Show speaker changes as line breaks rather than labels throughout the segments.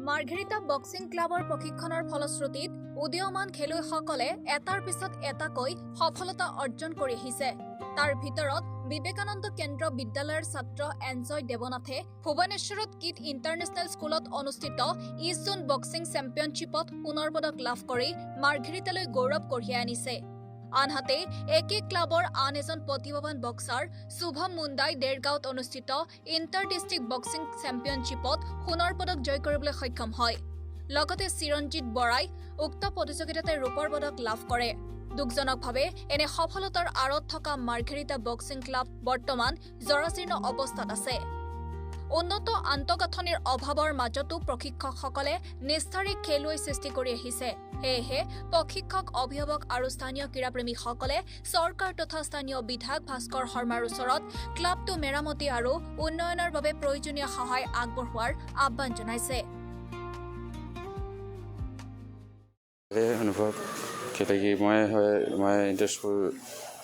Margherita boxing ক্লাবৰ প্ৰশিক্ষণৰ ফলশ্ৰুতিত উদীয়মান খেলুৱৈসকলে এটাৰ পিছত এটাকৈ সফলতা অৰ্জন কৰি আহিছে। তাৰ ভিতৰত বিবেকানন্দ কেন্দ্ৰ বিদ্যালয়ৰ ছাত্ৰ এনজয় দেৱনাথে ভুৱনেশ্বৰত কিট ইণ্টাৰনেশ্যনেল স্কুলত অনুষ্ঠিত ইষ্ট জোন বক্সিং চেম্পিয়নশ্বিপত সোণৰ পদক লাভ কৰি মাৰ্ঘেৰিটালৈ গৌৰৱ কঢ়িয়াই আনিছে। আনহাতে একে ক্লাবৰ আন এজন প্ৰতিভাৱান বক্সাৰ শুভম মুণ্ডাই দেৰগাঁৱত অনুষ্ঠিত ইণ্টাৰ ডিষ্ট্ৰিক্ট বক্সিং চেম্পিয়নশ্বিপত সোণৰ পদক জয় কৰিবলৈ সক্ষম হয়। লগতে চিৰঞ্জিত বৰাই উক্ত প্ৰতিযোগিতাতে ৰূপৰ পদক লাভ কৰে। দুখজনকভাৱে এনে সফলতাৰ আঁৰত থকা মাৰ্ঘেৰিটা বক্সিং ক্লাব বৰ্তমান জৰাজীৰ্ণ অৱস্থাত আছে। উন্নত আন্তঃগাঁথনিৰ অভাৱৰ মাজতো প্ৰশিক্ষকসকলে নিষ্ঠাৰে খেলুৱৈ সৃষ্টি কৰি আহিছে। সেয়েহে প্ৰশিক্ষক, অভিভাৱক আৰু স্থানীয় ক্ৰীড়াপ্ৰেমীসকলে চৰকাৰ তথা স্থানীয় বিধায়ক ভাস্কৰ শৰ্মাৰ ওচৰত ক্লাবটো মেৰামতি আৰু উন্নয়নৰ বাবে প্ৰয়োজনীয় সহায় আগবঢ়োৱাৰ আহ্বান জনাইছে।
মই ইণ্টাৰস্কুল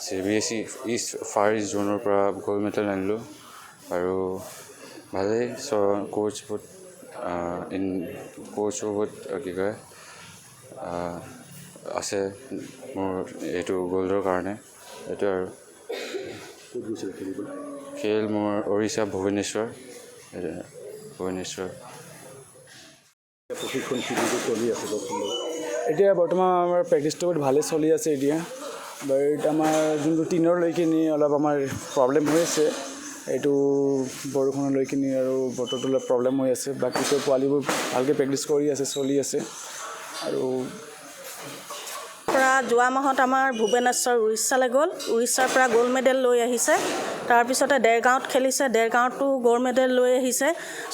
CBSE ইষ্ট ফাৰ ইষ্ট জোনৰ পৰা গ'ল্ড মেডেল আনিলোঁ আৰু ভালেই কোচ বহুত কি কয় আছে মোৰ এইটো গ'ল্ডৰ কাৰণে। এইটো আৰু খেল মোৰ উৰিষ্যা ভুৱনেশ্বৰ।
প্ৰশিক্ষণ শিবিৰটো চলি আছে এতিয়া বৰ্তমান আমাৰ প্ৰেক্টিছটো ভালেই চলি আছে এতিয়া। বাট আমাৰ যোনটো টিনৰলৈকে নি অলপ আমাৰ প্ৰব্লেম হৈ আছে। এইটো বৰষুণলৈকে নি আৰু বতৰটো অলপ প্ৰব্লেম হৈ আছে। বাকীটো পোৱালিবোৰ ভালকৈ প্ৰেক্টিছ কৰি আছে, চলি আছে। আৰু
যোৱা মাহত আমাৰ ভুৱনেশ্বৰ উৰিষ্যালৈ গ'ল, উৰিষ্যাৰ পৰা গ'ল্ড মেডেল লৈ আহিছে। তাৰপিছতে দেৰগাঁৱত খেলিছে, দেৰগাঁৱতো গ'ল্ড মেডেল লৈ আহিছে।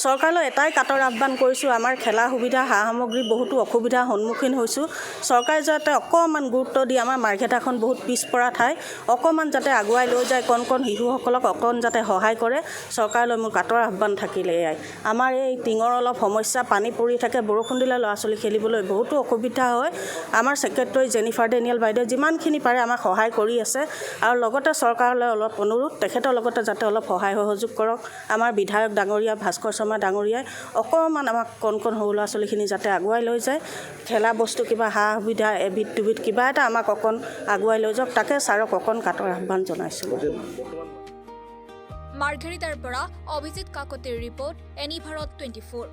চৰকাৰলৈ এটাই কাটৰ আহ্বান কৰিছোঁ, আমাৰ খেলা সুবিধা সা সামগ্ৰী বহুতো অসুবিধাৰ সন্মুখীন হৈছোঁ। চৰকাৰে যাতে অকণমান গুৰুত্ব দি আমাৰ মাৰ্ঘেৰিটাখন বহুত পিছপৰা ঠাই, অকণমান যাতে আগুৱাই লৈ যায়, কণ শিশুসকলক অকণ যাতে সহায় কৰে। চৰকাৰলৈ মোৰ কাটৰ আহ্বান থাকিলে এয়াই। আমাৰ এই টিঙৰ অলপ সমস্যা, পানী পৰি থাকে, বৰষুণ দিলে ল'ৰা ছোৱালী খেলিবলৈ বহুতো অসুবিধা হয়। আমাৰ ছেক্ৰেটাৰী জেনিফাৰ ডেনিয়েল বাইদেৱে যিমানখিনি পাৰে আমাক সহায় কৰি আছে। আৰু লগতে চৰকাৰলৈ অলপ অনুৰোধ, তেখেতৰ লগতে যাতে অলপ সহায় সহযোগ কৰক। আমাৰ বিধায়ক ডাঙৰীয়া ভাস্কৰ শৰ্মা ডাঙৰীয়াই অকণমান আমাক কণ সৰু ল'ৰা ছোৱালীখিনি যাতে আগুৱাই লৈ যায়, খেলা বস্তু কিবা সা সুবিধা এবিধ দুবিধ কিবা এটা আমাক অকণ আগুৱাই লৈ যাওক, তাকে ছাৰক অকণ কাটৰ আহ্বান জনাইছোঁ।
মাৰ্ঘেৰিটাৰ পৰা অভিজিত কাকতিৰ ৰিপৰ্ট, এনি ভাৰত 24।